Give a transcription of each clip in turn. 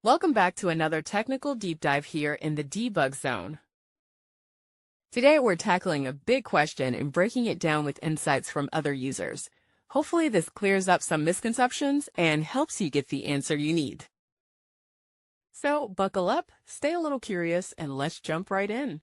Welcome back to another technical deep dive here in the debug zone. Today we're tackling a big question and breaking it down with insights from other users. Hopefully this clears up some misconceptions and helps you get the answer you need. So buckle up, stay a little curious, and let's jump right in.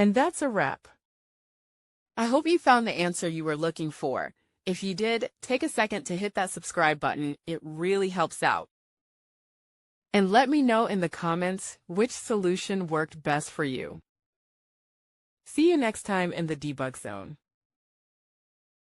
And that's a wrap. I hope you found the answer you were looking for. If you did, take a second to hit that subscribe button. It really helps out. And let me know in the comments which solution worked best for you. See you next time in the debug zone.